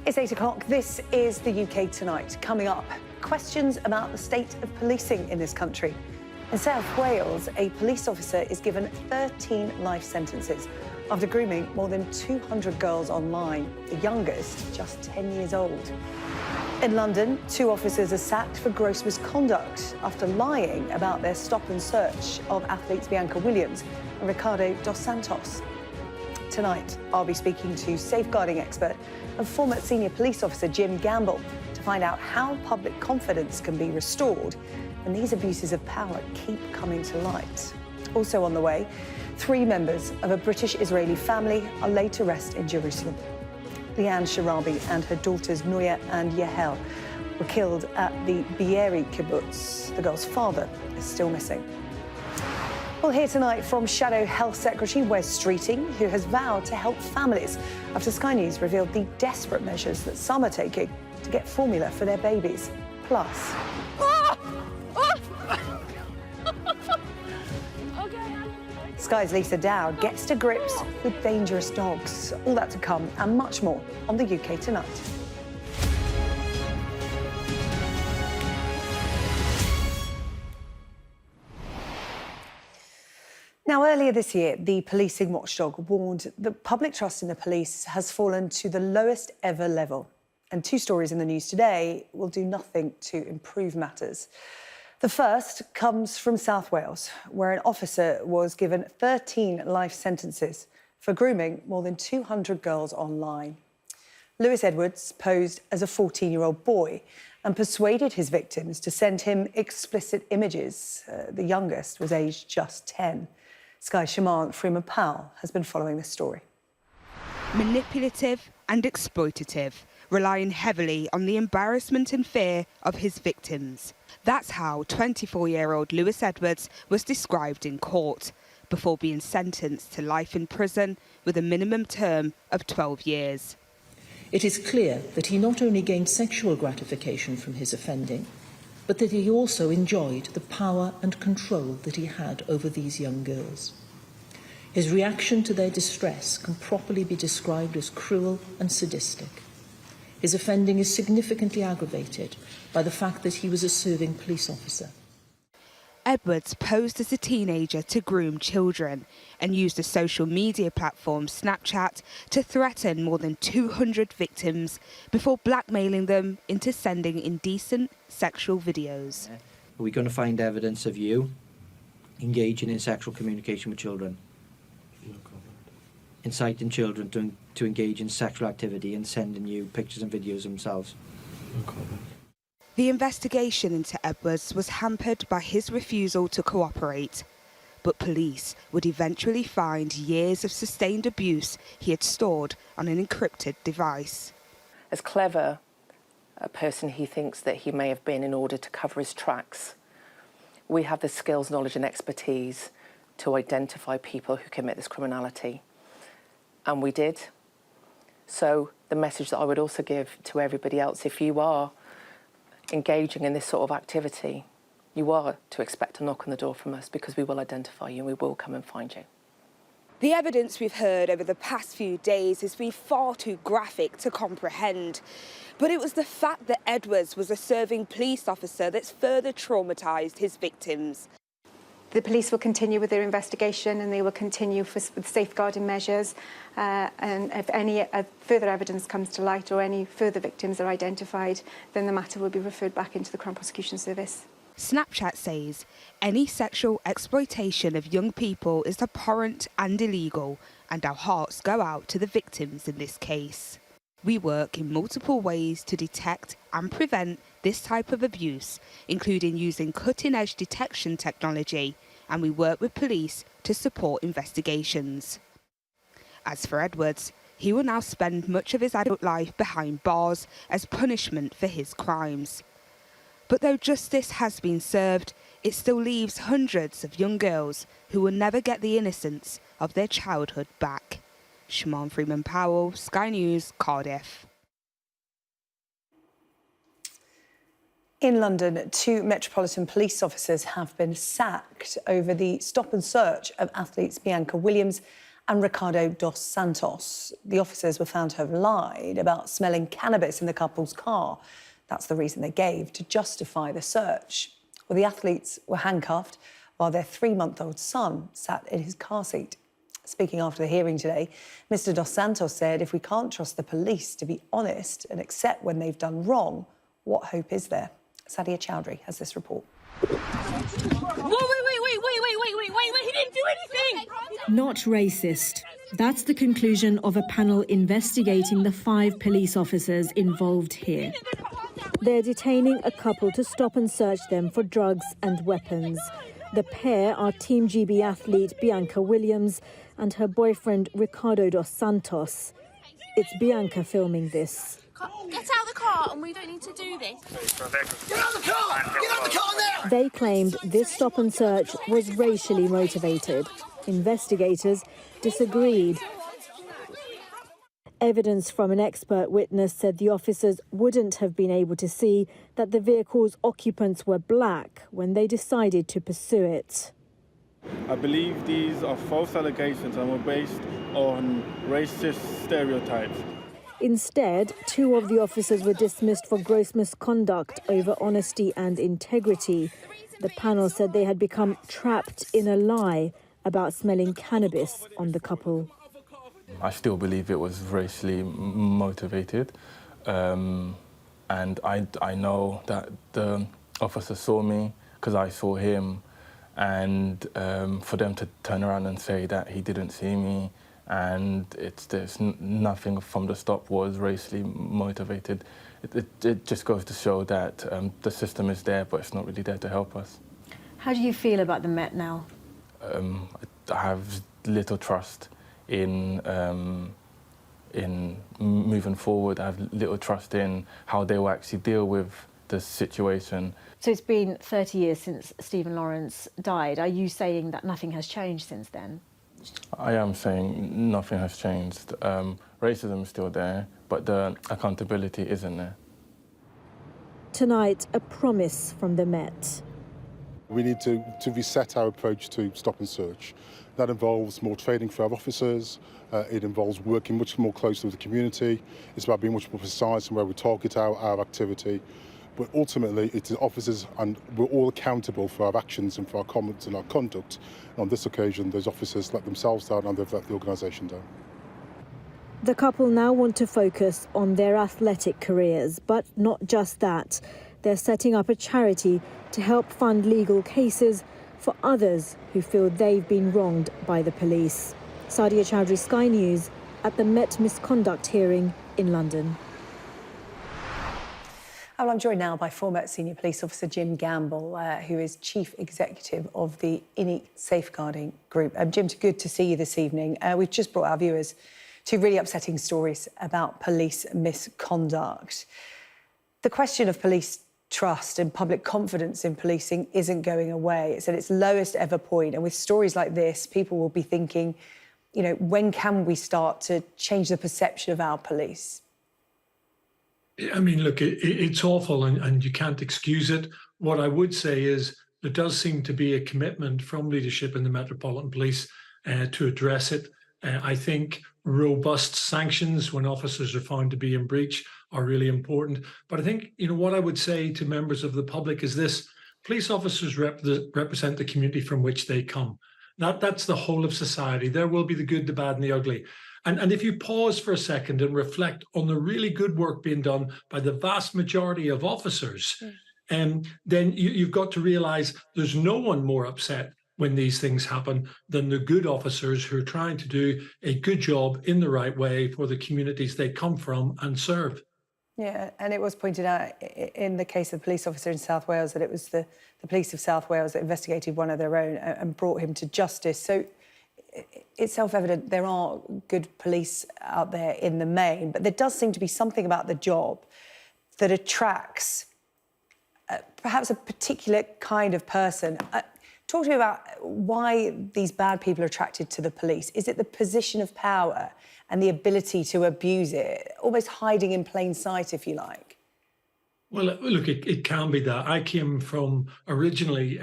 It's 8 o'clock. This is the UK Tonight. Coming up, questions about the state of policing in this country. In South Wales, a police officer is given 13 life sentences after grooming more than 200 girls online, the youngest just 10 years old. In London, 2 officers are sacked for gross misconduct after lying about their stop and search of athletes Bianca and Ricardo dos Santos. Tonight, I'll be speaking to safeguarding expert and former senior police officer Jim Gamble to find out how public confidence can be restored when these abuses of power keep coming to light. Also on the way, 3 members of a British-Israeli family are laid to rest in Jerusalem. Liane Sharabi and her daughters Noya and Yahel were killed at the Be'eri kibbutz. The girl's father is still missing. We'll hear tonight from Shadow Health Secretary Wes Streeting, who has vowed to help families after Sky News revealed the desperate measures that some are taking to get formula for their babies. Plus... Sky's Lisa Dowd gets to grips with dangerous dogs. All that to come and much more on the UK Tonight. Now, earlier this year, the policing watchdog warned that public trust in the police has fallen to the lowest ever level. And 2 stories in the news today will do nothing to improve matters. The first comes from South Wales, where an officer was given 13 life sentences for grooming more than 200 girls online. Lewis Edwards posed as a 14-year-old boy and persuaded his victims to send him explicit images. The youngest was aged just 10. Sky's Shaman Freeman-Powell has been following this story. Manipulative and exploitative, relying heavily on the embarrassment and fear of his victims. That's how 24-year-old Lewis Edwards was described in court, before being sentenced to life in prison with a minimum term of 12 years. It is clear that he not only gained sexual gratification from his offending, but that he also enjoyed the power and control that he had over these young girls. His reaction to their distress can properly be described as cruel and sadistic. His offending is significantly aggravated by the fact that he was a serving police officer. Edwards posed as a teenager to groom children and used the social media platform Snapchat to threaten more than 200 victims before blackmailing them into sending indecent sexual videos. Are we going to find evidence of you engaging in sexual communication with children? No comment. Inciting children to engage in sexual activity and sending you pictures and videos themselves? No comment. The investigation into Edwards was hampered by his refusal to cooperate, but police would eventually find years of sustained abuse he had stored on an encrypted device. As clever a person he thinks that he may have been in order to cover his tracks, we have the skills, knowledge and expertise to identify people who commit this criminality. And we did. So the message that I would also give to everybody else, if you are engaging in this sort of activity, you are to expect a knock on the door from us, because we will identify you and we will come and find you. The evidence we've heard over the past few days has been far too graphic to comprehend. But it was the fact that Edwards was a serving police officer that's further traumatised his victims. The police will continue with their investigation and they will continue with safeguarding measures. And if any further evidence comes to light or any further victims are identified, then the matter will be referred back into the Crown Prosecution Service. Snapchat says any sexual exploitation of young people is abhorrent and illegal, and our hearts go out to the victims in this case. We work in multiple ways to detect and prevent this type of abuse, including using cutting-edge detection technology, and we work with police to support investigations. As for Edwards, he will now spend much of his adult life behind bars as punishment for his crimes. But though justice has been served, it still leaves hundreds of young girls who will never get the innocence of their childhood back. Shaman Freeman-Powell, Sky News, Cardiff. In London, 2 Metropolitan Police officers have been sacked over the stop and search of athletes Bianca and Ricardo dos Santos. The officers were found to have lied about smelling cannabis in the couple's car. That's the reason they gave to justify the search. Well, the athletes were handcuffed while their 3-month-old son sat in his car seat. Speaking after the hearing today, Mr. dos Santos said, if we can't trust the police to be honest and accept when they've done wrong, what hope is there? Sadia Chowdhury has this report. Wait, he didn't do anything! Not racist. That's the conclusion of a panel investigating the 5 police officers involved here. They're detaining a couple to stop and search them for drugs and weapons. The pair are Team GB athlete Bianca Williams and her boyfriend Ricardo dos Santos. It's Bianca filming this. Get out of the car and we don't need to do this. Get out of the car! Get out of the car now! They claimed this stop and search was racially motivated. Investigators disagreed. Evidence from an expert witness said the officers wouldn't have been able to see that the vehicle's occupants were black when they decided to pursue it. I believe these are false allegations and were based on racist stereotypes. Instead, 2 of the officers were dismissed for gross misconduct over honesty and integrity. The panel said they had become trapped in a lie about smelling cannabis on the couple. I still believe it was racially motivated, and I know that the officer saw me because I saw him, and for them to turn around and say that he didn't see me and there's nothing from the stop was racially motivated, it just goes to show that the system is there, but it's not really there to help us. How do you feel about the Met now? I have little trust in moving forward. I have little trust in how they will actually deal with the situation. So it's been 30 years since Stephen Lawrence died. Are you saying that nothing has changed since then? I am saying nothing has changed. Racism is still there, but the accountability isn't there. Tonight, a promise from the Met. We need to reset our approach to stop and search. That involves more training for our officers. It involves working much more closely with the community. It's about being much more precise in where we target our activity. But ultimately, it's the officers, and we're all accountable for our actions and for our comments and our conduct. And on this occasion, those officers let themselves down and they've let the organisation down. The couple now want to focus on their athletic careers, but not just that. They're setting up a charity to help fund legal cases for others who feel they've been wronged by the police. Sadia Chowdhury, Sky News, at the Met Misconduct hearing in London. Well, I'm joined now by former Senior Police Officer Jim Gamble, who is Chief Executive of the INI Safeguarding Group. Jim, good to see you this evening. We've just brought our viewers 2 really upsetting stories about police misconduct. The question of police trust and public confidence in policing isn't going away. It's at its lowest ever point. And with stories like this, people will be thinking, you know, when can we start to change the perception of our police? I mean, look, it's awful and you can't excuse it. What I would say is there does seem to be a commitment from leadership in the Metropolitan Police to address it. I think robust sanctions when officers are found to be in breach are really important. But I think, you know, what I would say to members of the public is this: police officers represent the community from which they come. That's the whole of society. There will be the good, the bad and the ugly. And if you pause for a second and reflect on the really good work being done by the vast majority of officers, then you've got to realise there's no one more upset when these things happen than the good officers who are trying to do a good job in the right way for the communities they come from and serve. Yeah, and it was pointed out in the case of the police officer in South Wales that it was the police of South Wales that investigated one of their own and brought him to justice. So it's self-evident there are good police out there in the main, but there does seem to be something about the job that attracts perhaps a particular kind of person. Talk to me about why these bad people are attracted to the police. Is it the position of power and the ability to abuse it, almost hiding in plain sight, if you like? Well, look, it can be that. I came originally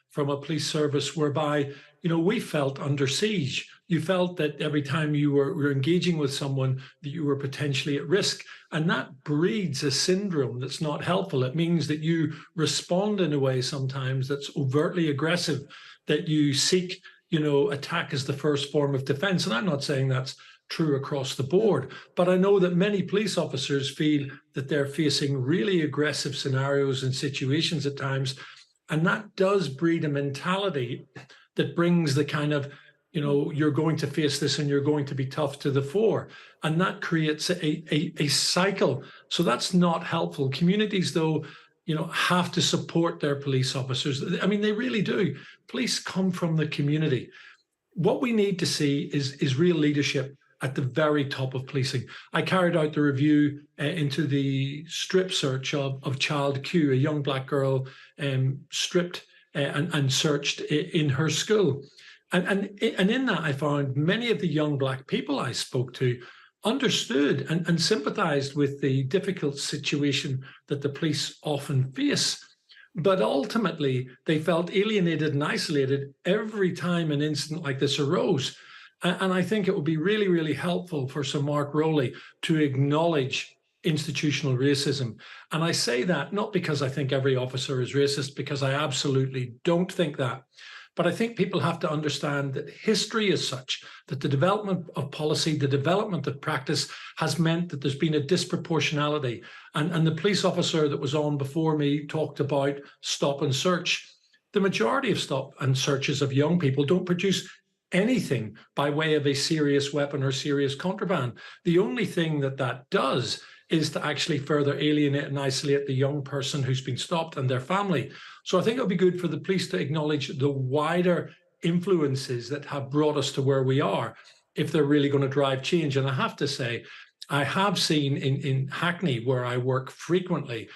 from a police service whereby, you know, we felt under siege. You felt that every time you were engaging with someone that you were potentially at risk. And that breeds a syndrome that's not helpful. It means that you respond in a way sometimes that's overtly aggressive, that you seek, attack as the first form of defense. And I'm not saying that's true across the board, but I know that many police officers feel that they're facing really aggressive scenarios and situations at times. And that does breed a mentality that brings the kind of, you're going to face this and you're going to be tough to the fore. And that creates a cycle. So that's not helpful. Communities, though, have to support their police officers. I mean, they really do. Police come from the community. What we need to see is real leadership at the very top of policing. I carried out the review into the strip search of Child Q, a young black girl stripped and searched in her school. And in that, I found many of the young black people I spoke to understood and sympathized with the difficult situation that the police often face. But ultimately, they felt alienated and isolated every time an incident like this arose. And I think it would be really, really helpful for Sir Mark Rowley to acknowledge institutional racism. And I say that not because I think every officer is racist, because I absolutely don't think that. But I think people have to understand that history is such that the development of policy, the development of practice has meant that there's been a disproportionality. And the police officer that was on before me talked about stop and search. The majority of stop and searches of young people don't produce anything by way of a serious weapon or serious contraband. The only thing that does is to actually further alienate and isolate the young person who's been stopped and their family. So I think it would be good for the police to acknowledge the wider influences that have brought us to where we are, if they're really going to drive change. And I have to say, I have seen in Hackney, where I work frequently,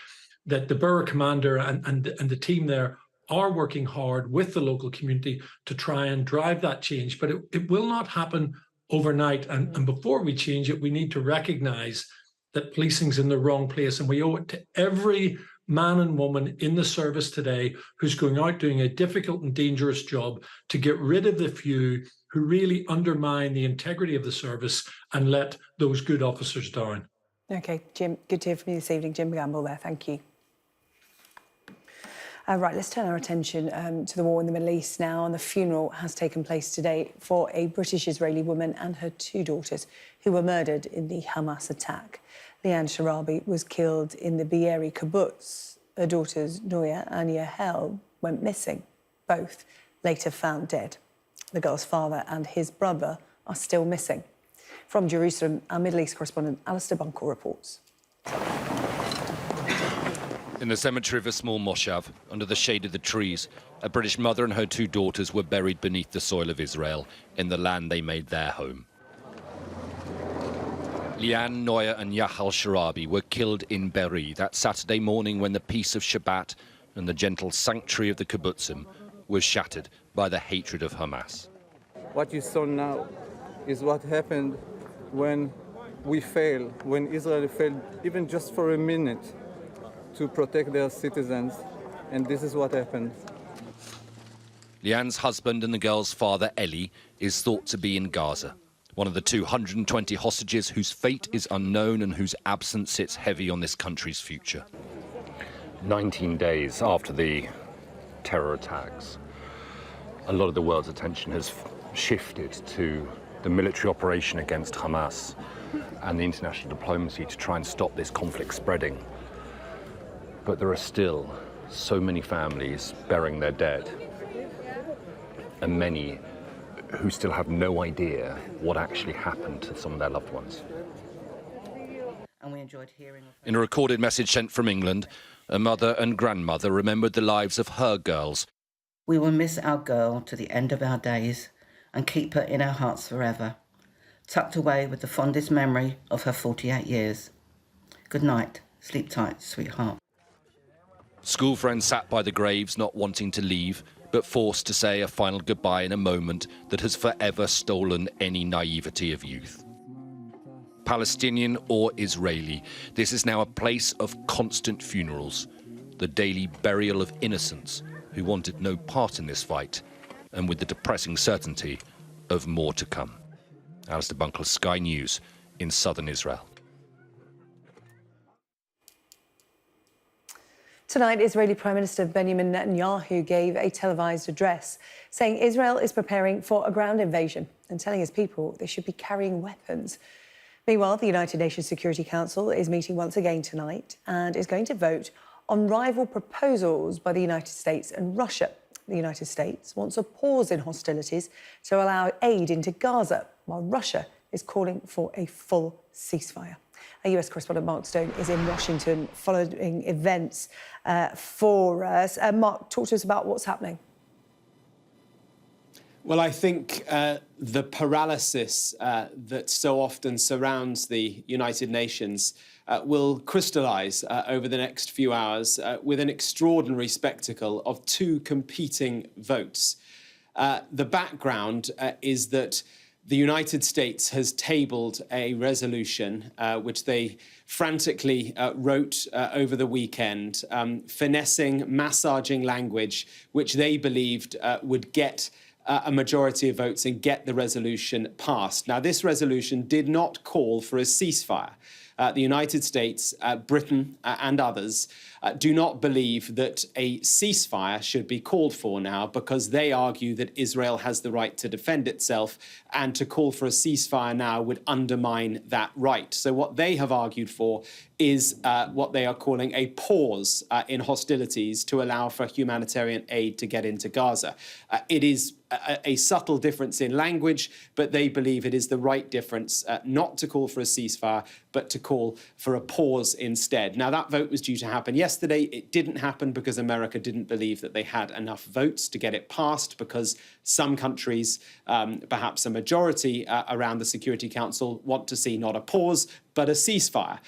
that the borough commander and the team there are working hard with the local community to try and drive that change. But it will not happen overnight. And before we change it, we need to recognize that policing's in the wrong place. And we owe it to every man and woman in the service today who's going out doing a difficult and dangerous job to get rid of the few who really undermine the integrity of the service and let those good officers down. OK, Jim, good to hear from you this evening. Jim Gamble there, thank you. Right, let's turn our attention to the war in the Middle East now. And the funeral has taken place today for a British-Israeli woman and her 2 daughters who were murdered in the Hamas attack. Liane Sharabi was killed in the Be'eri kibbutz. Her daughters, Noya and Yahel, went missing. Both later found dead. The girl's father and his brother are still missing. From Jerusalem, our Middle East correspondent Alistair Bunkle reports. In the cemetery of a small moshav, under the shade of the trees, a British mother and her 2 daughters were buried beneath the soil of Israel, in the land they made their home. Liane, Noya and Yahal Sharabi were killed in Be'eri that Saturday morning when the peace of Shabbat and the gentle sanctuary of the kibbutzim was shattered by the hatred of Hamas. What you saw now is what happened when we fail, when Israel failed even just for a minute to protect their citizens, and this is what happened. Liane's husband and the girl's father, Eli, is thought to be in Gaza, one of the 220 hostages whose fate is unknown and whose absence sits heavy on this country's future. 19 days after the terror attacks, a lot of the world's attention has shifted to the military operation against Hamas and the international diplomacy to try and stop this conflict spreading. But there are still so many families burying their dead, and many who still have no idea what actually happened to some of their loved ones. And we enjoyed hearing. In a recorded message sent from England, a mother and grandmother remembered the lives of her girls. We will miss our girl to the end of our days and keep her in our hearts forever, tucked away with the fondest memory of her 48 years. Good night. Sleep tight, sweetheart. School friends sat by the graves, not wanting to leave, but forced to say a final goodbye in a moment that has forever stolen any naivety of youth. Palestinian or Israeli, this is now a place of constant funerals, the daily burial of innocents who wanted no part in this fight, and with the depressing certainty of more to come. Alistair Bunkle, Sky News in southern Israel. Tonight, Israeli Prime Minister Benjamin Netanyahu gave a televised address saying Israel is preparing for a ground invasion and telling his people they should be carrying weapons. Meanwhile, the United Nations Security Council is meeting once again tonight and is going to vote on rival proposals by the United States and Russia. The United States wants a pause in hostilities to allow aid into Gaza, while Russia is calling for a full ceasefire. Our US correspondent Mark Stone is in Washington following events for us. Mark, talk to us about what's happening. Well, I think the paralysis that so often surrounds the United Nations will crystallise over the next few hours with an extraordinary spectacle of two competing votes. The background is that the United States has tabled a resolution which they frantically wrote over the weekend, finessing, massaging language which they believed would get a majority of votes and get the resolution passed. Now, this resolution did not call for a ceasefire. The United States, Britain and others do not believe that a ceasefire should be called for now because they argue that Israel has the right to defend itself, and to call for a ceasefire now would undermine that right. So what they have argued for is what they are calling a pause in hostilities to allow for humanitarian aid to get into Gaza. It is a subtle difference in language, but they believe it is the right difference not to call for a ceasefire, but to call for a pause instead. Now, that vote was due to happen yesterday. It didn't happen because America didn't believe that they had enough votes to get it passed, because some countries, perhaps a majority around the Security Council, want to see not a pause, but a ceasefire.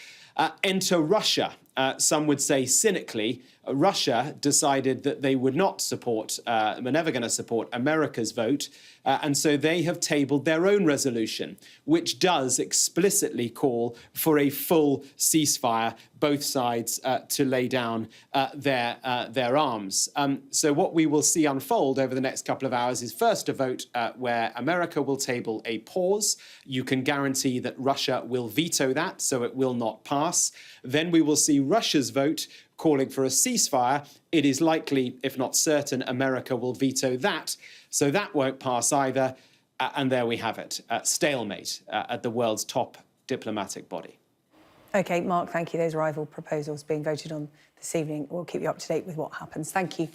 Enter Russia. Some would say cynically, Russia decided that they would not support, were never going to support America's vote. And so they have tabled their own resolution, which does explicitly call for a full ceasefire, both sides to lay down their arms. So what we will see unfold over the next couple of hours is first a vote where America will table a pause. You can guarantee that Russia will veto that, so it will not pass. Then we will see Russia's vote calling for a ceasefire. It is likely, if not certain, America will veto that. So that won't pass either. And there we have it, stalemate at the world's top diplomatic body. OK, Mark, thank you. Those rival proposals being voted on this evening. We'll keep you up to date with what happens. Thank you.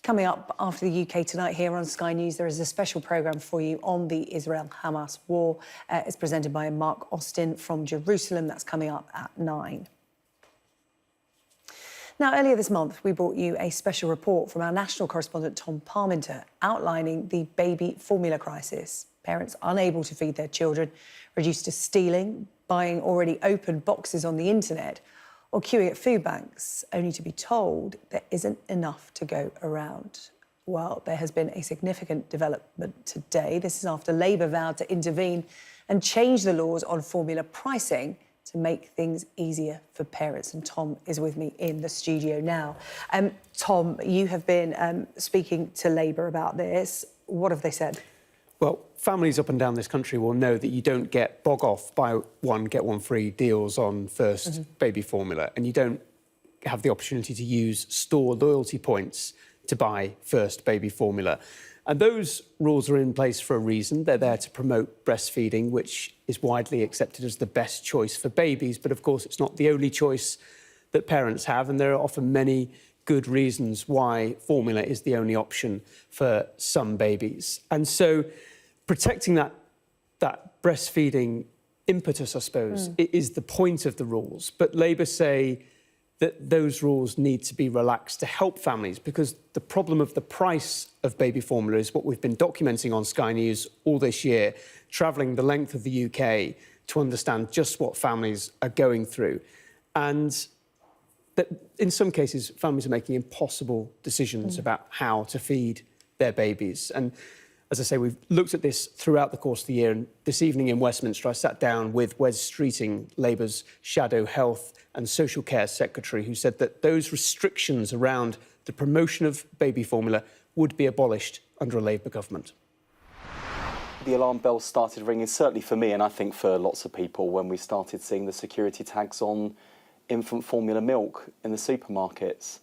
Coming up after the UK tonight here on Sky News, there is a special programme for you on the Israel-Hamas war. It's presented by Mark Austin from Jerusalem. That's coming up at 9. Now, earlier this month, we brought you a special report from our national correspondent, Tom Parminter, outlining the baby formula crisis. Parents unable to feed their children, reduced to stealing, buying already opened boxes on the internet, or queuing at food banks, only to be told there isn't enough to go around. Well, there has been a significant development today. This is after Labour vowed to intervene and change the laws on formula pricing to make things easier for parents. And Tom is with me in the studio now. Tom, you have been speaking to Labour about this. What have they said? Well, families up and down this country will know that you don't get bog off, buy one, get one free deals on first baby formula, and you don't have the opportunity to use store loyalty points to buy first baby formula. And those rules are in place for a reason. They're there to promote breastfeeding, which is widely accepted as the best choice for babies. But of course, it's not the only choice that parents have, and there are often many good reasons why formula is the only option for some babies. And so protecting that breastfeeding impetus, I suppose, is the point of the rules. But Labour say that those rules need to be relaxed to help families, because the problem of the price of baby formula is what we've been documenting on Sky News all this year, travelling the length of the UK to understand just what families are going through. And that in some cases, families are making impossible decisions about how to feed their babies. And as I say, we've looked at this throughout the course of the year. And this evening in Westminster, I sat down with Wes Streeting, Labour's Shadow Health and Social Care Secretary, who said that those restrictions around the promotion of baby formula would be abolished under a Labour government. The alarm bells started ringing, certainly for me, and I think for lots of people, when we started seeing the security tags on infant formula milk in the supermarkets.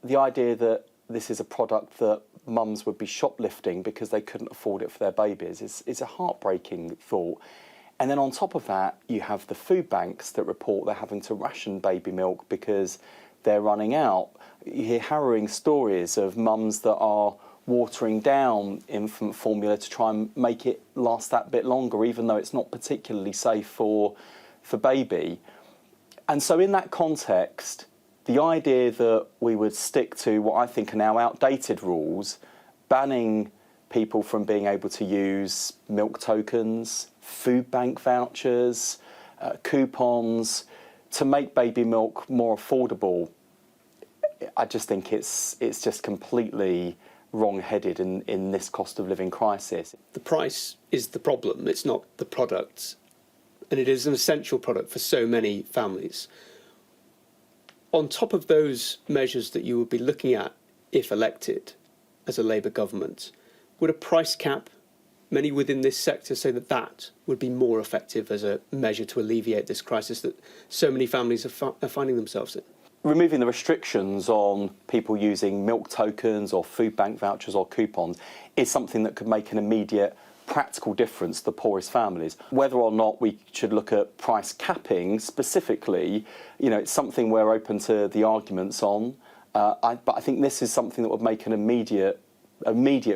The idea that this is a product that mums would be shoplifting because they couldn't afford it for their babies is a heartbreaking thought. And then on top of that, you have the food banks that report they're having to ration baby milk because they're running out. You hear harrowing stories of mums that are watering down infant formula to try and make it last that bit longer, even though it's not particularly safe for baby. And so in that context, the idea that we would stick to what I think are now outdated rules, banning people from being able to use milk tokens, food bank vouchers, coupons, to make baby milk more affordable, I just think it's just completely wrong-headed in this cost of living crisis. The price is the problem, it's not the product. And it is an essential product for so many families. On top of those measures that you would be looking at if elected as a Labour government, would a price cap, many within this sector say that that would be more effective as a measure to alleviate this crisis that so many families are finding themselves in? Removing the restrictions on people using milk tokens or food bank vouchers or coupons is something that could make an immediate practical difference to the poorest families. Whether or not we should look at price capping specifically, it's something we're open to the arguments on. But I think this is something that would make an immediate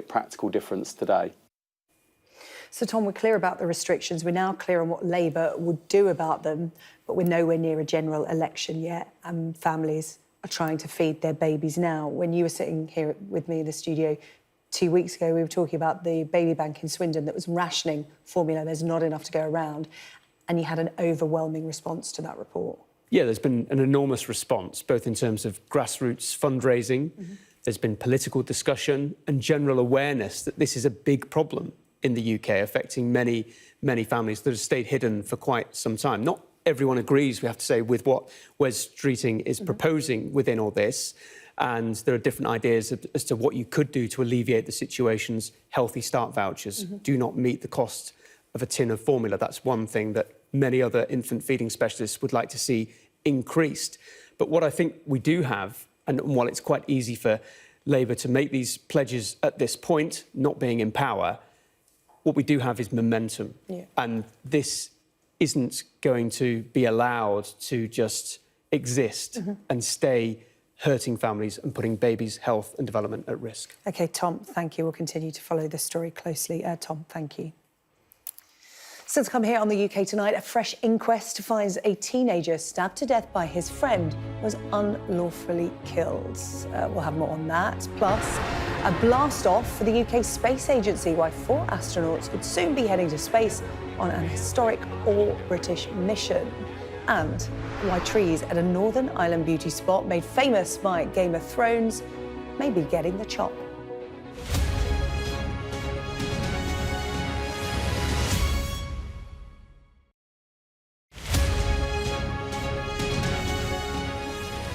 practical difference today. So, Tom, we're clear about the restrictions. We're now clear on what Labour would do about them, but we're nowhere near a general election yet, and families are trying to feed their babies now. When you were sitting here with me in the studio 2 weeks ago, we were talking about the baby bank in Swindon that was rationing formula. There's not enough to go around, and you had an overwhelming response to that report. Yeah, there's been an enormous response, both in terms of grassroots fundraising, there's been political discussion and general awareness that this is a big problem in the UK, affecting many, many families that have stayed hidden for quite some time. Not everyone agrees, we have to say, with what Wes Streeting is proposing within all this. And there are different ideas as to what you could do to alleviate the situations. Healthy Start vouchers do not meet the cost of a tin of formula. That's one thing that many other infant feeding specialists would like to see increased. But what I think we do have, and while it's quite easy for Labour to make these pledges at this point, not being in power, what we do have is momentum. And this isn't going to be allowed to just exist and stay hurting families and putting babies' health and development at risk. OK, Tom, thank you. We'll continue to follow this story closely. Tom, thank you. Still to come here on the UK Tonight, a fresh inquest finds a teenager stabbed to death by his friend was unlawfully killed. We'll have more on that. Plus, a blast-off for the UK Space Agency, why 4 astronauts could soon be heading to space on an historic all-British mission. And why trees at a Northern Ireland beauty spot made famous by Game of Thrones may be getting the chop.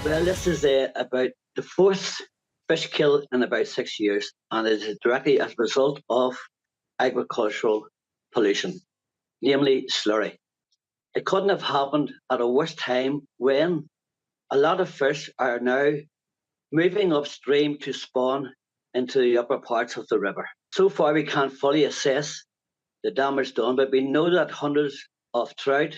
Well, this is about the 4th fish kill in about 6 years, and it is directly as a result of agricultural pollution, namely slurry. It couldn't have happened at a worse time when a lot of fish are now moving upstream to spawn into the upper parts of the river. So far, we can't fully assess the damage done, but we know that hundreds of trout,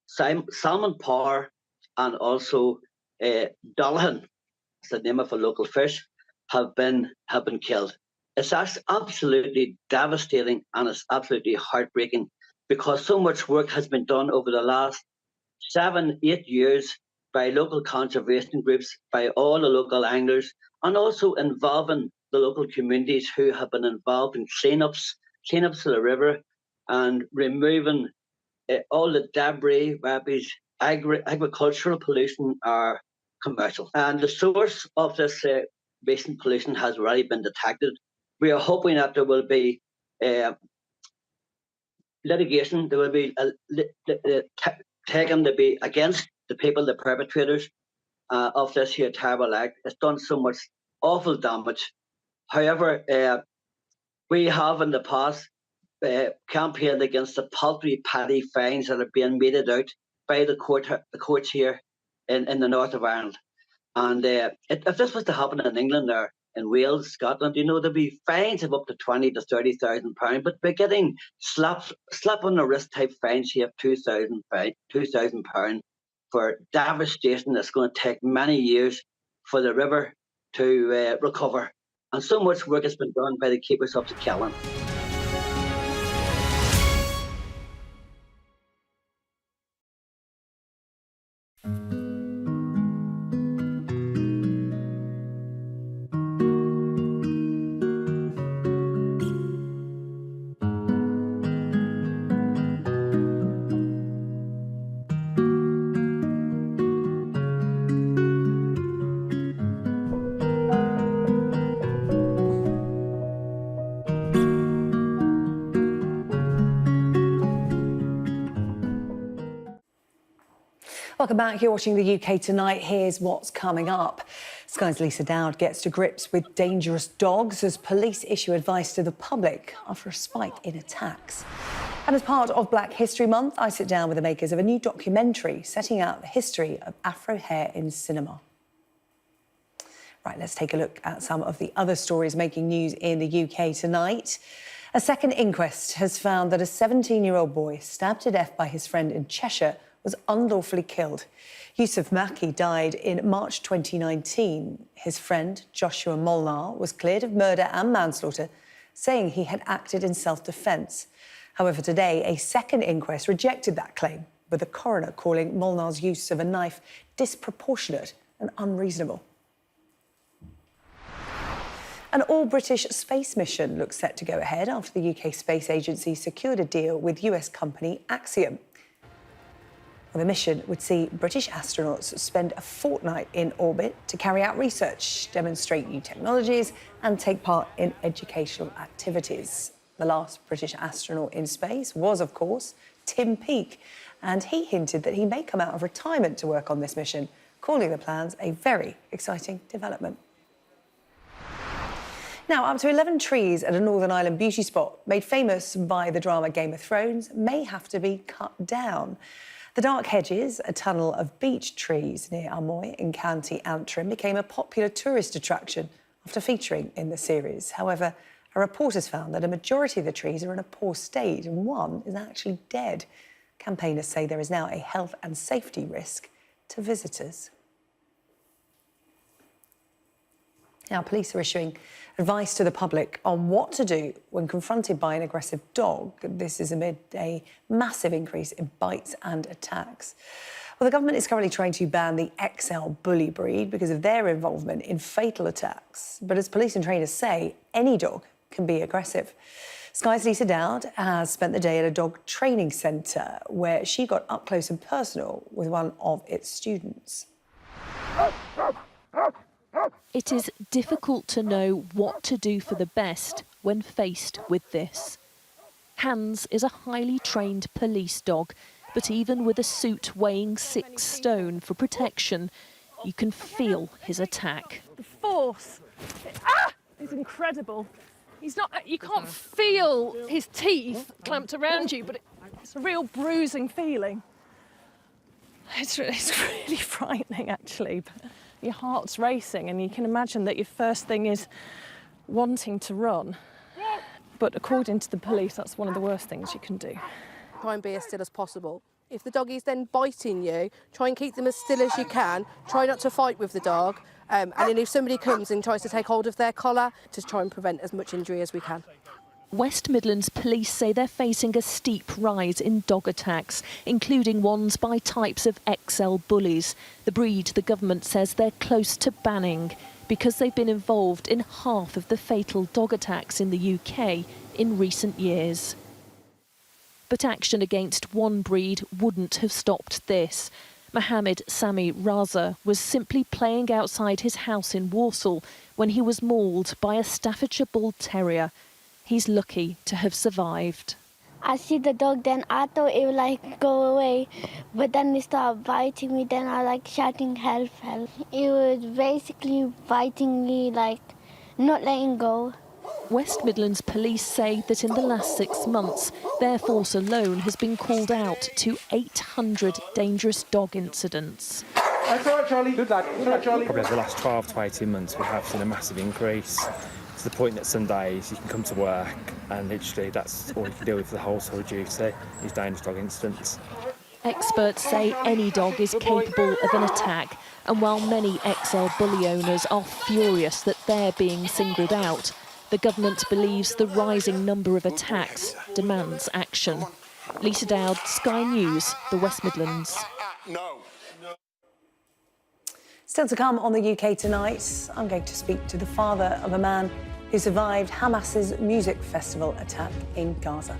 salmon parr, and also Dullahan, that's the name of a local fish, have been killed. It's absolutely devastating, and it's absolutely heartbreaking, because so much work has been done over the last 7-8 years by local conservation groups, by all the local anglers, and also involving the local communities who have been involved in cleanups of the river and removing all the debris, rubbish, agricultural pollution or commercial. And the source of this recent pollution has already been detected. We are hoping that there will be litigation, there will be taken to be against the people, the perpetrators of this here terrible act. It's done so much awful damage. However, We have in the past campaigned against the paltry petty fines that are being meted out by the courts here in the north of Ireland. And if this was to happen in England or in Wales, Scotland, there'd be fines of up to 20 to 30,000 pounds. But we're getting slap on the wrist type fines here of 2,000 pounds for devastation that's going to take many years for the river to recover. And so much work has been done by the keepers of the Kellan. Welcome back. You're watching the UK Tonight. Here's what's coming up. Sky's Lisa Dowd gets to grips with dangerous dogs as police issue advice to the public after a spike in attacks. And as part of Black History Month, I sit down with the makers of a new documentary setting out the history of Afro hair in cinema. Right, let's take a look at some of the other stories making news in the UK tonight. A second inquest has found that a 17-year-old boy stabbed to death by his friend in Cheshire was unlawfully killed. Yusuf Maki died in March 2019. His friend, Joshua Molnar, was cleared of murder and manslaughter, saying he had acted in self-defence. However, today, a second inquest rejected that claim, with the coroner calling Molnar's use of a knife disproportionate and unreasonable. An all-British space mission looks set to go ahead after the UK Space Agency secured a deal with US company Axiom. The mission would see British astronauts spend a fortnight in orbit to carry out research, demonstrate new technologies and take part in educational activities. The last British astronaut in space was, of course, Tim Peake, and he hinted that he may come out of retirement to work on this mission, calling the plans a very exciting development. Now, up to 11 trees at a Northern Ireland beauty spot made famous by the drama Game of Thrones may have to be cut down. The dark hedges, a tunnel of beech trees near Armoy in County Antrim, became a popular tourist attraction after featuring in the series. However, a report has found that a majority of the trees are in a poor state and one is actually dead. Campaigners say there is now a health and safety risk to visitors. Now, police are issuing advice to the public on what to do when confronted by an aggressive dog. This is amid a massive increase in bites and attacks. Well, the government is currently trying to ban the XL bully breed because of their involvement in fatal attacks. But as police and trainers say, any dog can be aggressive. Sky's Lisa Dowd has spent the day at a dog training centre where she got up close and personal with one of its students. It is difficult to know what to do for the best when faced with this. Hans is a highly trained police dog, but even with a suit weighing 6 stone for protection, you can feel his attack. The force is incredible. You can't feel his teeth clamped around you, but it's a real bruising feeling. It's really frightening, actually. But your heart's racing, and you can imagine that your first thing is wanting to run. But according to the police, that's one of the worst things you can do. Try and be as still as possible. If the dog is then biting you, try and keep them as still as you can. Try not to fight with the dog. And then if somebody comes and tries to take hold of their collar, just try and prevent as much injury as we can. West Midlands police say they're facing a steep rise in dog attacks, including ones by types of XL bullies, the breed the government says they're close to banning because they've been involved in half of the fatal dog attacks in the UK in recent years. But action against one breed wouldn't have stopped this. Mohammed Sami Raza was simply playing outside his house in Walsall when he was mauled by a Staffordshire Bull Terrier. He's lucky to have survived. I see the dog, then I thought it would go away, but then it started biting me, then I shouting help, help. It was basically biting me, not letting go, West Midlands police say that in the last 6 months, their force alone has been called out to 800 dangerous dog incidents. That's all right, Charlie. Good lad. That's all right, Charlie. Probably over the last 12 to 18 months, we have seen a massive increase to the point that some days you can come to work and literally that's all you can deal with for the whole sort of duty, is dangerous dog incidents. Experts say any dog is capable of an attack, and while many XL bully owners are furious that they're being singled out, the government believes the rising number of attacks demands action. Lisa Dowd, Sky News, the West Midlands. Still to come on the UK tonight, I'm going to speak to the father of a man who survived Hamas's music festival attack in Gaza.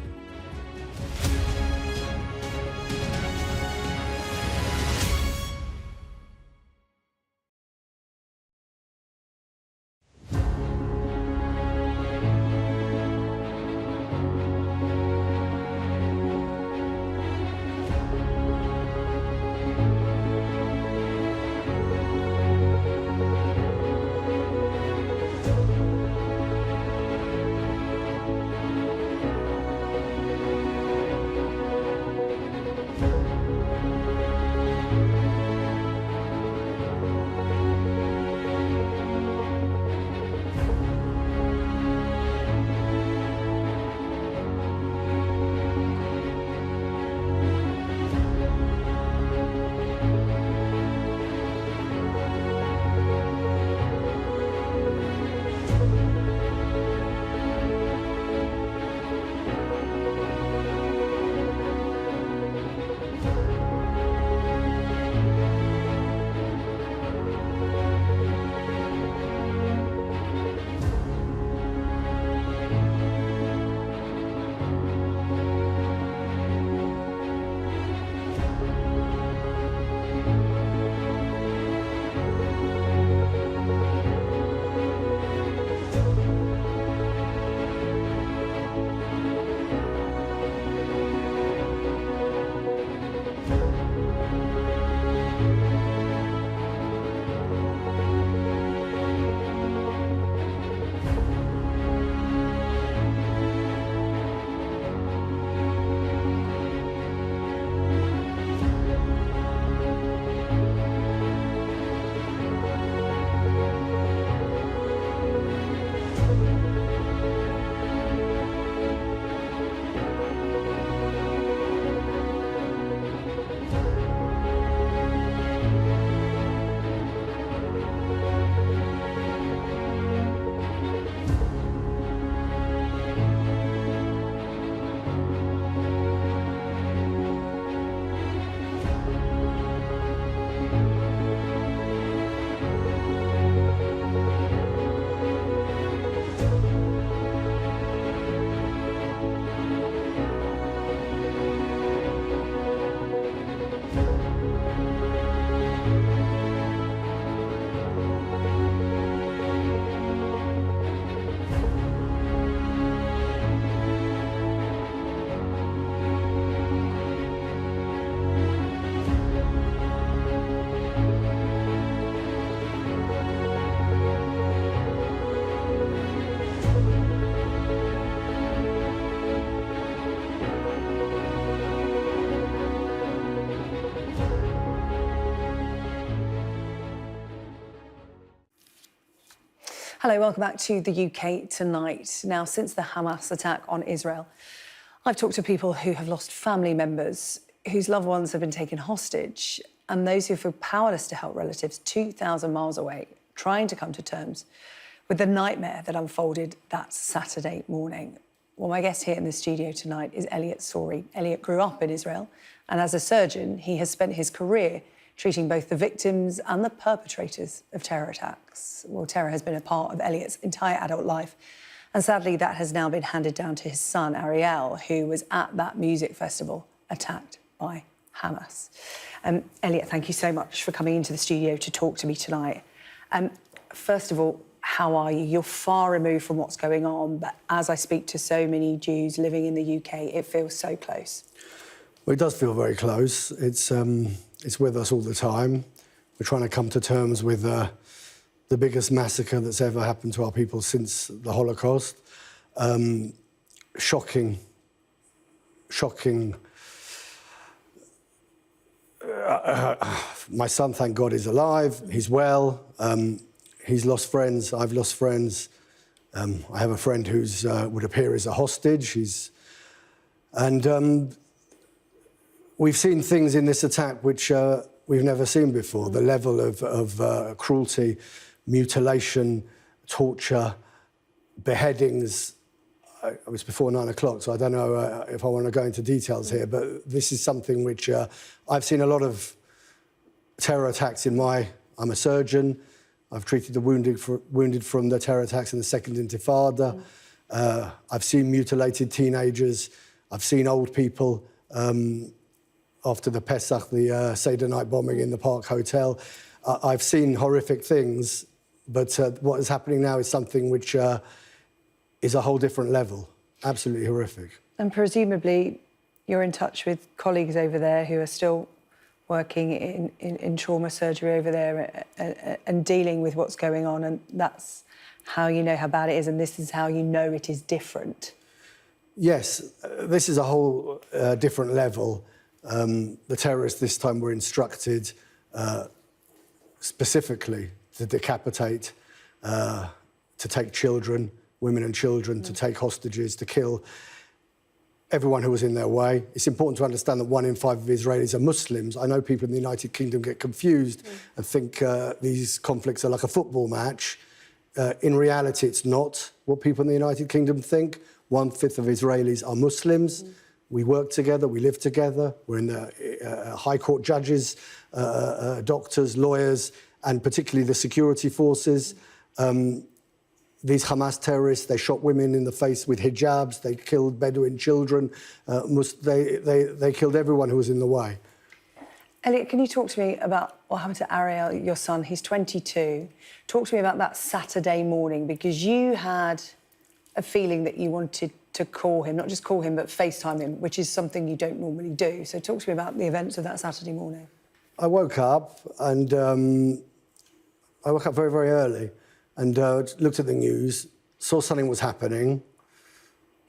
Hello, welcome back to the UK Tonight. Now, since the Hamas attack on Israel, I've talked to people who have lost family members, whose loved ones have been taken hostage, and those who feel powerless to help relatives 2,000 miles away, trying to come to terms with the nightmare that unfolded that Saturday morning. Well, my guest here in the studio tonight is Elliot Sori. Elliot grew up in Israel, and as a surgeon, he has spent his career treating both the victims and the perpetrators of terror attacks. Well, terror has been a part of Elliot's entire adult life, and sadly, that has now been handed down to his son, Ariel, who was at that music festival attacked by Hamas. Elliot, thank you so much for coming into the studio to talk to me tonight. First of all, how are you? You're far removed from what's going on, but as I speak to so many Jews living in the UK, it feels so close. Well, it does feel very close. It's with us all the time. We're trying to come to terms with the the biggest massacre that's ever happened to our people since the Holocaust. Shocking. My son, thank God, is alive. He's well. He's lost friends. I've lost friends. I have a friend who's would appear as a hostage. We've seen things in this attack which we've never seen before. The level of cruelty, mutilation, torture, beheadings. It was before 9 o'clock, so I don't know if I want to go into details here, but this is something which I've seen a lot of terror attacks I'm a surgeon. I've treated the wounded from the terror attacks in the Second Intifada. I've seen mutilated teenagers. I've seen old people after the Pesach, the Seder night bombing in the Park Hotel. I've seen horrific things, but what is happening now is something which is a whole different level. Absolutely horrific. And presumably you're in touch with colleagues over there who are still working in trauma surgery over there and dealing with what's going on, and that's how you know how bad it is, and this is how you know it is different. Yes, this is a whole different level. The terrorists this time were instructed specifically to decapitate, to take children, women and children, to take hostages, to kill everyone who was in their way. It's important to understand that 1 in 5 of Israelis are Muslims. I know people in the United Kingdom get confused and think these conflicts are like a football match. In reality, it's not what people in the United Kingdom think. 1/5 of Israelis are Muslims. We work together, we live together. We're in the high court judges, doctors, lawyers, and particularly the security forces. These Hamas terrorists, they shot women in the face with hijabs, they killed Bedouin children, they killed everyone who was in the way. Elliot, can you talk to me about what happened to Ariel, your son? He's 22. Talk to me about that Saturday morning, because you had a feeling that you wanted to call him, not just call him, but FaceTime him, which is something you don't normally do. So talk to me about the events of that Saturday morning. I woke up and I woke up very, very early and looked at the news, saw something was happening.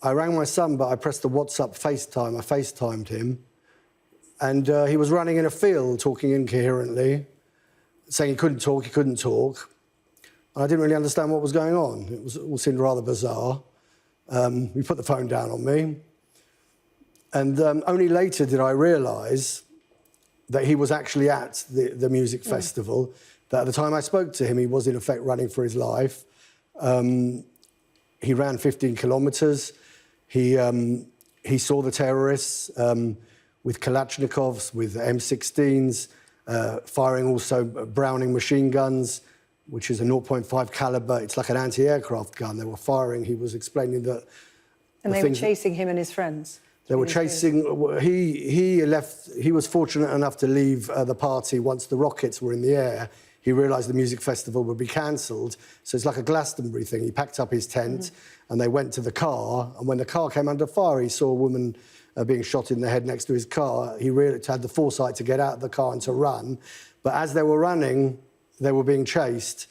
I rang my son, but I pressed the WhatsApp FaceTime. I FaceTimed him. And he was running in a field, talking incoherently, saying he couldn't talk. And I didn't really understand what was going on. It all seemed rather bizarre. He put the phone down on me. And only later did I realise that he was actually at the music festival, that at the time I spoke to him, he was in effect running for his life. He ran 15 kilometres. He saw the terrorists with Kalashnikovs, with M16s, firing also Browning machine guns, which is a 0.5 calibre. It's like an anti-aircraft gun. They were firing. He was explaining that... And they were chasing him and his friends? They were chasing... He left... He was fortunate enough to leave the party once the rockets were in the air. He realised the music festival would be cancelled. So it's like a Glastonbury thing. He packed up his tent and they went to the car. And when the car came under fire, he saw a woman being shot in the head next to his car. He really had the foresight to get out of the car and to run. But as they were running, they were being chased.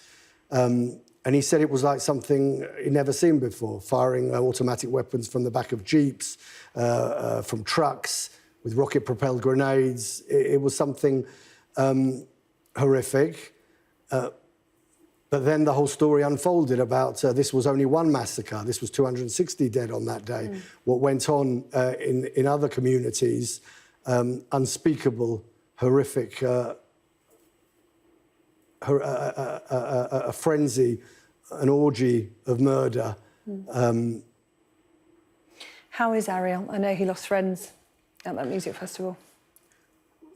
And he said it was like something he'd never seen before, firing automatic weapons from the back of jeeps, from trucks, with rocket-propelled grenades. It was something horrific. But then the whole story unfolded about this was only one massacre. This was 260 dead on that day. What went on in other communities, unspeakable, horrific, a frenzy, an orgy of murder. How is Ariel? I know he lost friends at that music festival.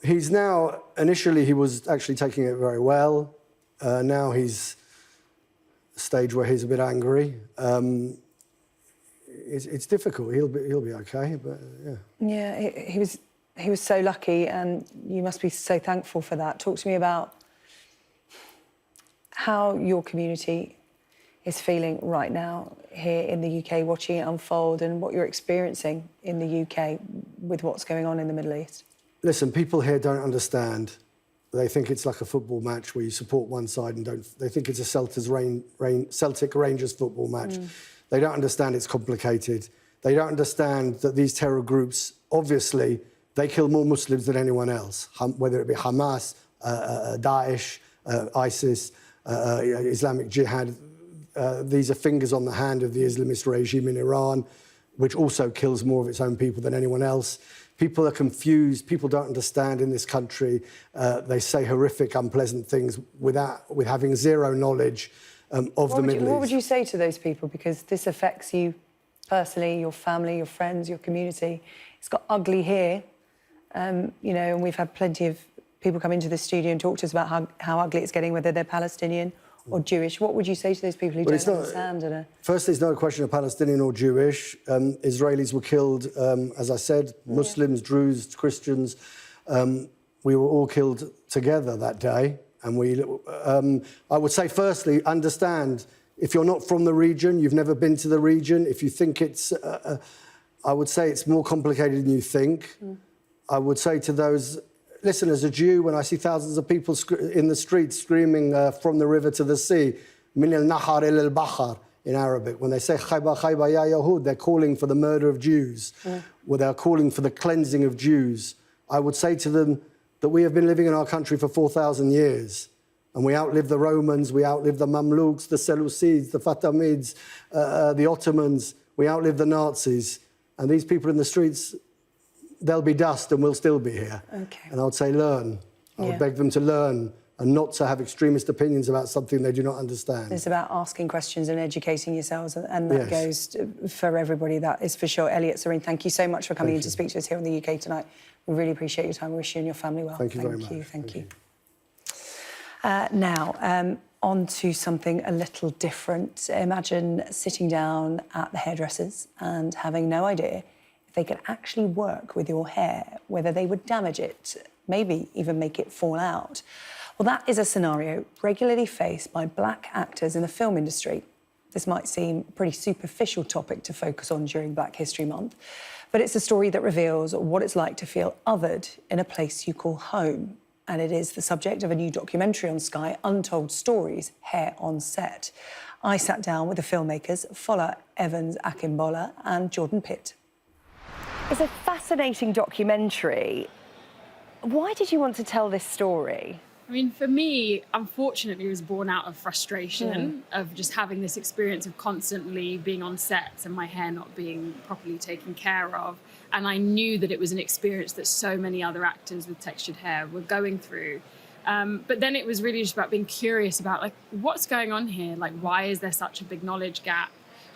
He's now, initially he was actually taking it very well. Now he's at a stage where he's a bit angry. It's difficult. He'll be okay, but yeah. Yeah, he was so lucky, and you must be so thankful for that. Talk to me about how your community is feeling right now here in the UK, watching it unfold, and what you're experiencing in the UK with what's going on in the Middle East. Listen, people here don't understand They think it's like a football match where you support one side and don't. They think it's a Celtic Rangers football match. They don't understand it's complicated. They don't understand that these terror groups, obviously, they kill more Muslims than anyone else, whether it be Hamas, Daesh, ISIS, Islamic Jihad. These are fingers on the hand of the Islamist regime in Iran, which also kills more of its own people than anyone else. People are confused. People don't understand in this country. They say horrific, unpleasant things with having zero knowledge of the Middle East. What would you say to those people? Because this affects you personally, your family, your friends, your community. It's got ugly here, you know, and we've had plenty of people come into the studio and talk to us about how ugly it's getting, whether they're Palestinian or Jewish. What would you say to those people who don't understand? Firstly, it's not a question of Palestinian or Jewish. Israelis were killed, as I said, Muslims, Druze, Christians. We were all killed together that day. And I would say, firstly, understand, if you're not from the region, you've never been to the region, if you think it's... I would say it's more complicated than you think. I would say to those... Listen, as a Jew, when I see thousands of people in the streets screaming from the river to the sea, min al-nahar il al-bahar in Arabic, when they say khayba khayba ya Yahud, they're calling for the murder of Jews, or they're calling for the cleansing of Jews. I would say to them that we have been living in our country for 4,000 years, and we outlived the Romans, we outlived the Mamluks, the Seleucids, the Fatimids, the Ottomans, we outlived the Nazis, and these people in the streets, they'll be dust and we'll still be here. Okay. And I would say learn. I would beg them to learn and not to have extremist opinions about something they do not understand. It's about asking questions and educating yourselves, and that goes for everybody, that is for sure. Elliot, Serene, thank you so much for coming in to speak to us here on the UK Tonight. We really appreciate your time. We wish you and your family well. Thank you very much. Thank you. Now, on to something a little different. Imagine sitting down at the hairdressers and having no idea if they could actually work with your hair, whether they would damage it, maybe even make it fall out. Well, that is a scenario regularly faced by black actors in the film industry. This might seem a pretty superficial topic to focus on during Black History Month, but it's a story that reveals what it's like to feel othered in a place you call home. And it is the subject of a new documentary on Sky, Untold Stories, Hair on Set. I sat down with the filmmakers Fola Evans-Akimbola and Jordan Pitt. It's a fascinating documentary. Why did you want to tell this story? I mean, for me, unfortunately, it was born out of frustration of just having this experience of constantly being on sets and my hair not being properly taken care of. And I knew that it was an experience that so many other actors with textured hair were going through. But then it was really just about being curious about, like, what's going on here? Like, why is there such a big knowledge gap?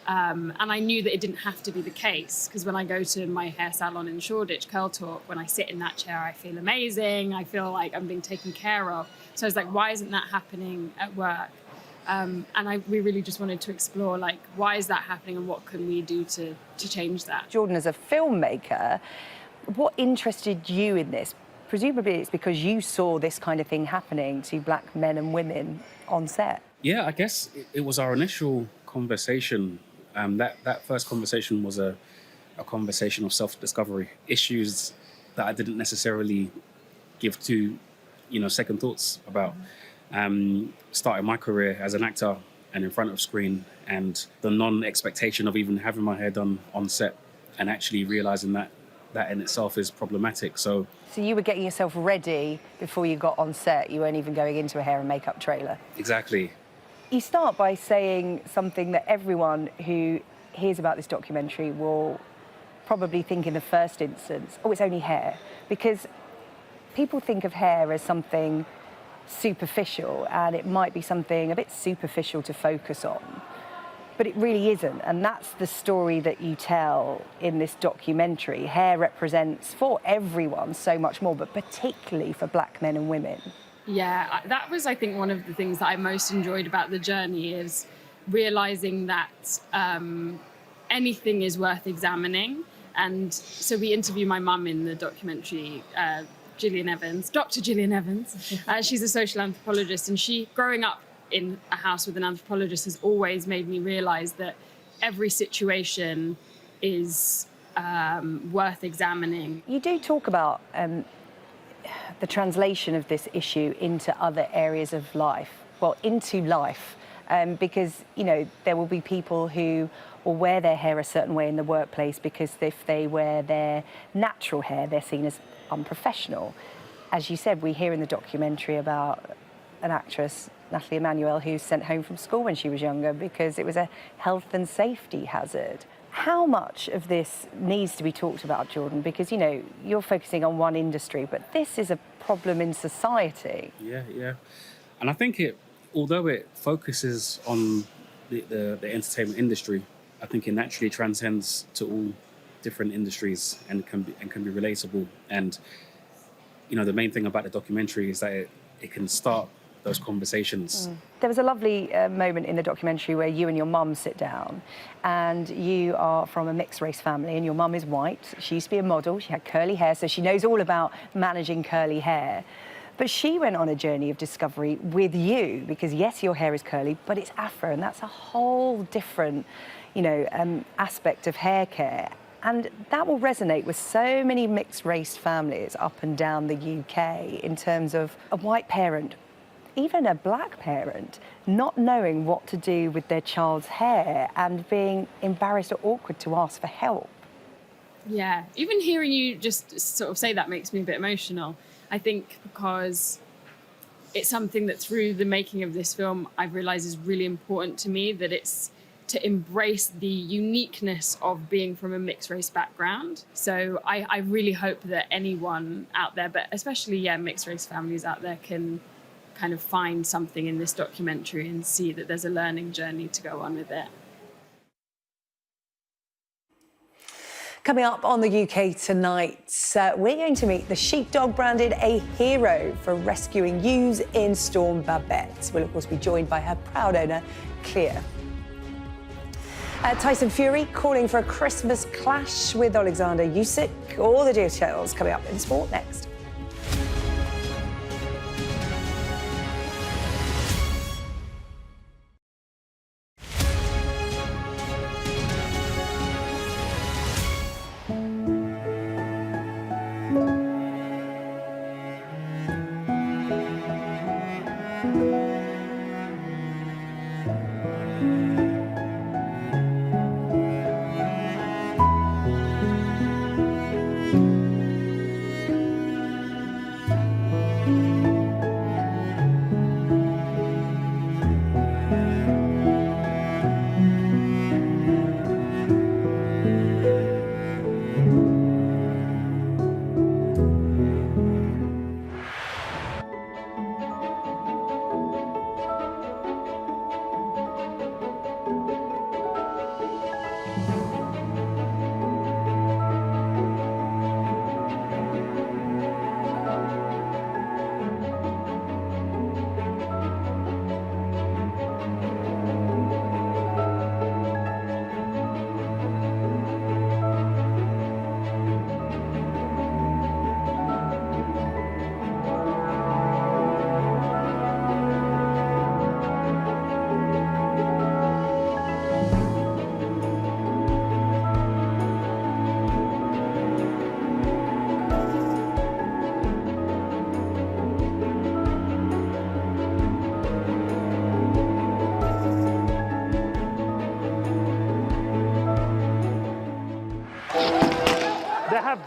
And I knew that it didn't have to be the case, because when I go to my hair salon in Shoreditch, Curl Talk, when I sit in that chair, I feel amazing. I feel like I'm being taken care of. So I was like, why isn't that happening at work? And we really just wanted to explore, like, why is that happening and what can we do to change that? Jordan, as a filmmaker, what interested you in this? Presumably it's because you saw this kind of thing happening to black men and women on set. Yeah, I guess it was our initial conversation. That first conversation was a conversation of self-discovery, issues that I didn't necessarily give to, second thoughts about. Starting my career as an actor and in front of screen, and the non-expectation of even having my hair done on set, and actually realising that in itself is problematic. So you were getting yourself ready before you got on set. You weren't even going into a hair and makeup trailer. Exactly. You start by saying something that everyone who hears about this documentary will probably think in the first instance, oh, it's only hair. Because people think of hair as something superficial, and it might be something a bit superficial to focus on. But it really isn't, and that's the story that you tell in this documentary. Hair represents, for everyone, so much more, but particularly for black men and women. Yeah, that was, I think, one of the things that I most enjoyed about the journey, is realising that anything is worth examining. And so we interview my mum in the documentary, Gillian Evans, Dr. Gillian Evans. She's a social anthropologist, and she, growing up in a house with an anthropologist, has always made me realise that every situation is worth examining. You do talk about the translation of this issue into other areas of life, well, into life, because, you know, there will be people who will wear their hair a certain way in the workplace because if they wear their natural hair, they're seen as unprofessional. As you said, we hear in the documentary about an actress, Natalie Emmanuel, who was sent home from school when she was younger because it was a health and safety hazard. How much of this needs to be talked about, Jordan? Because, you know, you're focusing on one industry, but this is a problem in society. Yeah. And I think although it focuses on the entertainment industry, I think it naturally transcends to all different industries and can be relatable. And, you know, the main thing about the documentary is that it can start those conversations. There was a lovely moment in the documentary where you and your mum sit down, and you are from a mixed race family and your mum is white. She used to be a model, she had curly hair, so she knows all about managing curly hair. But she went on a journey of discovery with you because, yes, your hair is curly, but it's Afro, and that's a whole different, you know, aspect of hair care. And that will resonate with so many mixed race families up and down the UK in terms of a white parent, even a black parent, not knowing what to do with their child's hair and being embarrassed or awkward to ask for help. Yeah, even hearing you just sort of say that makes me a bit emotional. I think because it's something that through the making of this film, I've realised is really important to me, that it's to embrace the uniqueness of being from a mixed race background. So I really hope that anyone out there, but especially, mixed race families out there, can kind of find something in this documentary and see that there's a learning journey to go on with it. Coming up on the UK tonight, we're going to meet the sheepdog branded a hero for rescuing ewes in Storm Babette. We'll, of course, be joined by her proud owner, Clea. Tyson Fury calling for a Christmas clash with Alexander Usyk. All the details coming up in sport next.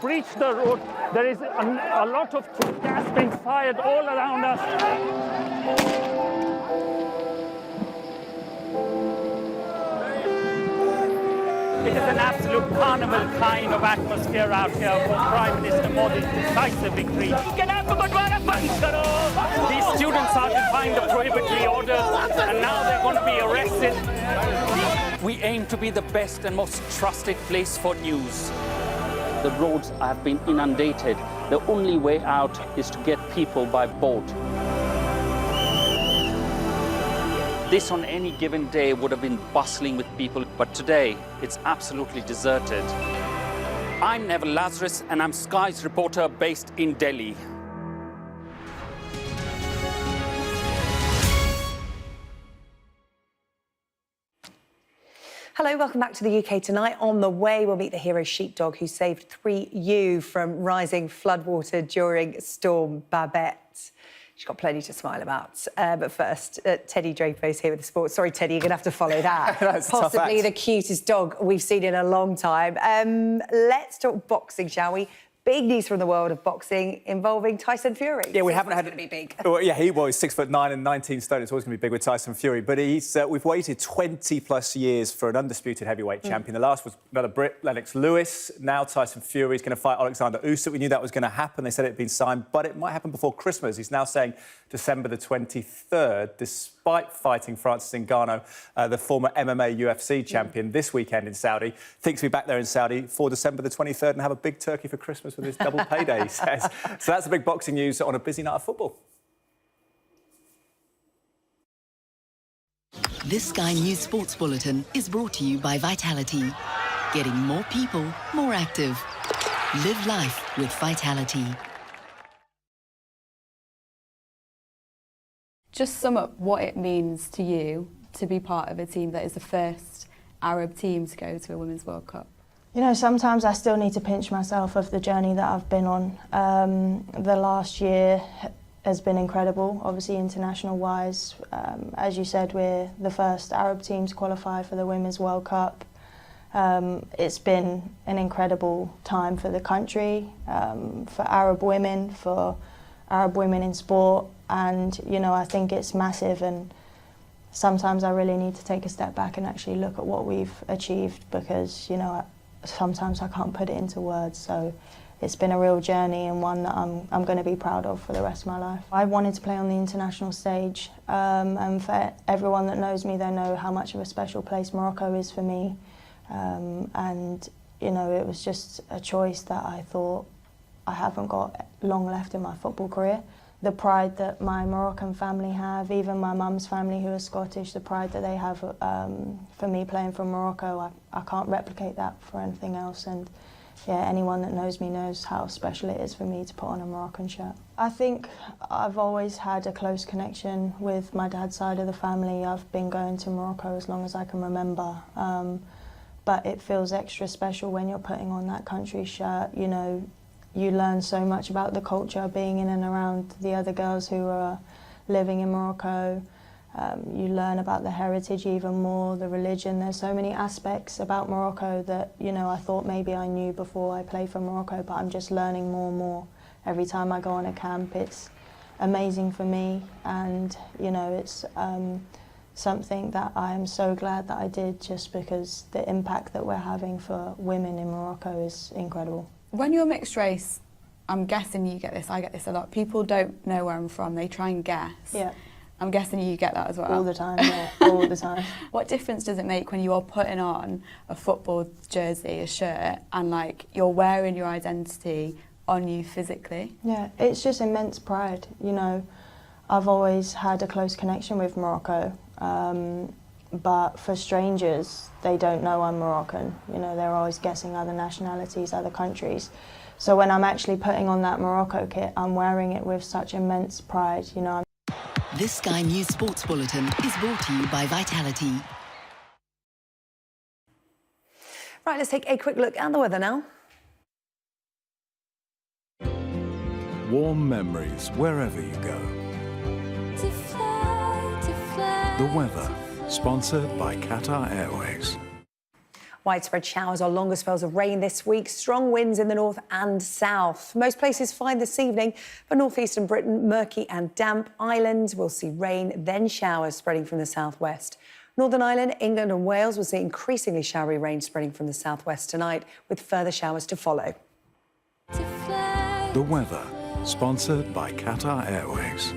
Breached the road. There is a lot of gas being fired all around us. It is an absolute carnival kind of atmosphere out here for Prime Minister Modi's decisive victory. These students are defying the prohibitory orders, and now they're going to be arrested. We aim to be the best and most trusted place for news. The roads have been inundated. The only way out is to get people by boat. This on any given day would have been bustling with people, but today it's absolutely deserted. I'm Neville Lazarus, and I'm Sky's reporter based in Delhi. Hello, welcome back to the UK Tonight. On the way, we'll meet the hero sheepdog who saved 3 ewe from rising floodwater during Storm Babette. She's got plenty to smile about. But first, Teddy Draper's here with the sports. Sorry, Teddy, you're going to have to follow that. That's possibly the cutest dog we've seen in a long time. Let's talk boxing, shall we? Big news from the world of boxing involving Tyson Fury. Yeah, we haven't had it. Going to be big. Well, yeah, he's 6'9" and 19 stone. It's always going to be big with Tyson Fury. But we've waited 20+ years for an undisputed heavyweight champion. The last was another Brit, Lennox Lewis. Now Tyson Fury is going to fight Alexander Usyk. We knew that was going to happen. They said it had been signed, but it might happen before Christmas. He's now saying December the 23rd, despite fighting Francis Ngannou, the former MMA UFC champion, this weekend in Saudi. Thinks he'll be back there in Saudi for December the 23rd and have a big turkey for Christmas with his double payday, he says. So that's the big boxing news on a busy night of football. This Sky News Sports Bulletin is brought to you by Vitality. Getting more people more active. Live life with Vitality. Just sum up what it means to you to be part of a team that is the first Arab team to go to a Women's World Cup. You know, sometimes I still need to pinch myself of the journey that I've been on. The last year has been incredible, obviously international-wise. As you said, we're the first Arab team to qualify for the Women's World Cup. It's been an incredible time for the country, for Arab women in sport, and, you know, I think it's massive, and sometimes I really need to take a step back and actually look at what we've achieved because, you know, sometimes I can't put it into words. So it's been a real journey and one that I'm going to be proud of for the rest of my life. I wanted to play on the international stage, and for everyone that knows me, they know how much of a special place Morocco is for me. And, you know, it was just a choice that I thought I haven't got long left in my football career. The pride that my Moroccan family have, even my mum's family who are Scottish, the pride that they have for me playing for Morocco, I can't replicate that for anything else. And yeah, anyone that knows me knows how special it is for me to put on a Moroccan shirt. I think I've always had a close connection with my dad's side of the family. I've been going to Morocco as long as I can remember. But it feels extra special when you're putting on that country's shirt. You know, you learn so much about the culture being in and around the other girls who are living in Morocco. You learn about the heritage even more, the religion. There's so many aspects about Morocco that, you know, I thought maybe I knew before I played for Morocco, but I'm just learning more and more. Every time I go on a camp, it's amazing for me, and, you know, it's something that I'm so glad that I did, just because the impact that we're having for women in Morocco is incredible. When you're mixed race, I'm guessing you get this, I get this a lot. People don't know where I'm from, they try and guess. Yeah. I'm guessing you get that as well. All the time, yeah, all the time. What difference does it make when you are putting on a football jersey, a shirt, and like you're wearing your identity on you physically? Yeah, it's just immense pride. You know, I've always had a close connection with Morocco, but for strangers, they don't know I'm Moroccan. You know, they're always guessing other nationalities, other countries. So when I'm actually putting on that Morocco kit, I'm wearing it with such immense pride, you know. This Sky News Sports Bulletin is brought to you by Vitality. Right, let's take a quick look at the weather now. Warm memories wherever you go. The weather, sponsored by Qatar Airways. Widespread showers or longer spells of rain this week. Strong winds in the north and south. Most places fine this evening. For northeastern Britain, murky and damp. Islands will see rain, then showers spreading from the southwest. Northern Ireland, England and Wales will see increasingly showery rain spreading from the southwest tonight, with further showers to follow. The weather, sponsored by Qatar Airways.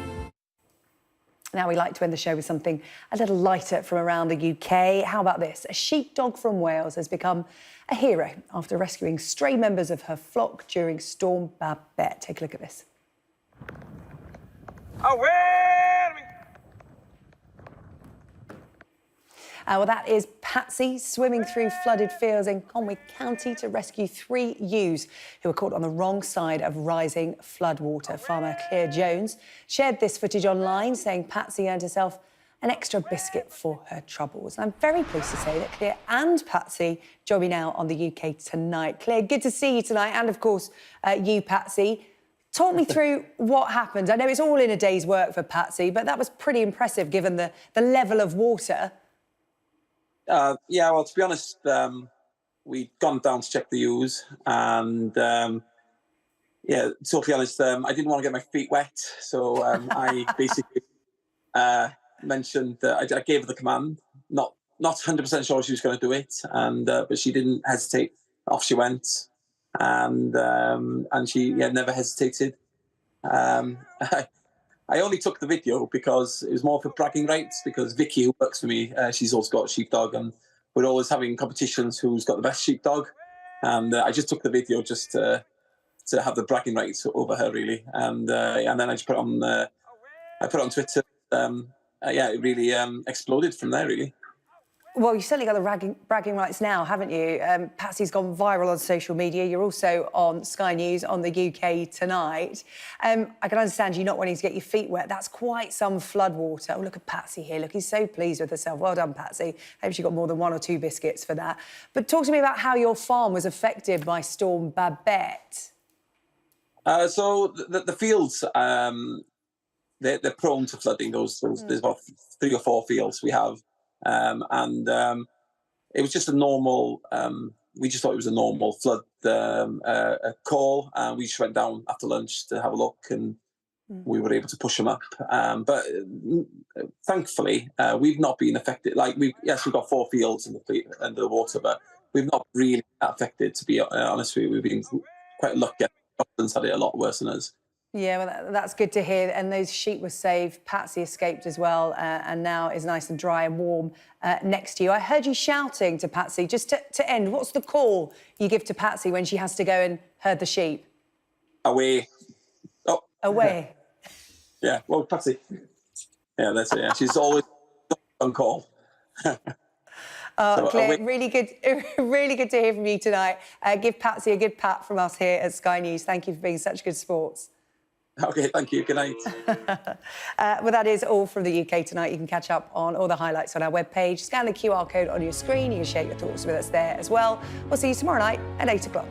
Now we like to end the show with something a little lighter from around the UK. How about this? A sheepdog from Wales has become a hero after rescuing stray members of her flock during Storm Babette. Take a look at this. Well, that is Patsy swimming through flooded fields in Conwy County to rescue 3 ewes who were caught on the wrong side of rising floodwater. Farmer Claire Jones shared this footage online, saying Patsy earned herself an extra biscuit for her troubles. And I'm very pleased to say that Claire and Patsy join me now on the UK Tonight. Claire, good to see you tonight, and of course, you, Patsy. Talk me through what happened. I know it's all in a day's work for Patsy, but that was pretty impressive given the level of water. Yeah, well, to be honest, we'd gone down to check the ewes, and yeah, totally honest, I didn't want to get my feet wet, so I basically mentioned that I gave her the command, not 100% sure she was going to do it, and but she didn't hesitate. Off she went, and she never hesitated. I only took the video because it was more for bragging rights, because Vicky, who works for me, she's also got a sheepdog, and we're always having competitions who's got the best sheepdog, and I just took the video just to have the bragging rights over her, really, and then I just put it on Twitter. It really exploded from there, really. Well, you've certainly got the bragging rights now, haven't you? Patsy's gone viral on social media. You're also on Sky News on the UK Tonight. I can understand you not wanting to get your feet wet. That's quite some floodwater. Oh, look at Patsy here. Look, he's so pleased with herself. Well done, Patsy. Hope she got more than 1 or 2 biscuits for that. But talk to me about how your farm was affected by Storm Babette. So the fields, they're prone to flooding. There's about 3 or 4 fields we have. And it was just a normal, we just thought it was a normal flood call, and we just went down after lunch to have a look, and we were able to push them up. But thankfully, we've not been affected. Like, we've got 4 fields in the water, but we've not really affected, to be honest with you. We've been quite lucky. Scotland's had it a lot worse than us. Yeah, well, that's good to hear. And those sheep were saved. Patsy escaped as well, and now is nice and dry and warm next to you. I heard you shouting to Patsy. Just to end, what's the call you give to Patsy when she has to go and herd the sheep? Away. Oh. Away. Yeah, well, Patsy. Yeah, that's it. Yeah. She's always on call. Claire, really good to hear from you tonight. Give Patsy a good pat from us here at Sky News. Thank you for being such good sports. OK, thank you. Good night. Well, that is all from the UK Tonight. You can catch up on all the highlights on our webpage. Scan the QR code on your screen. You can share your thoughts with us there as well. We'll see you tomorrow night at 8 o'clock.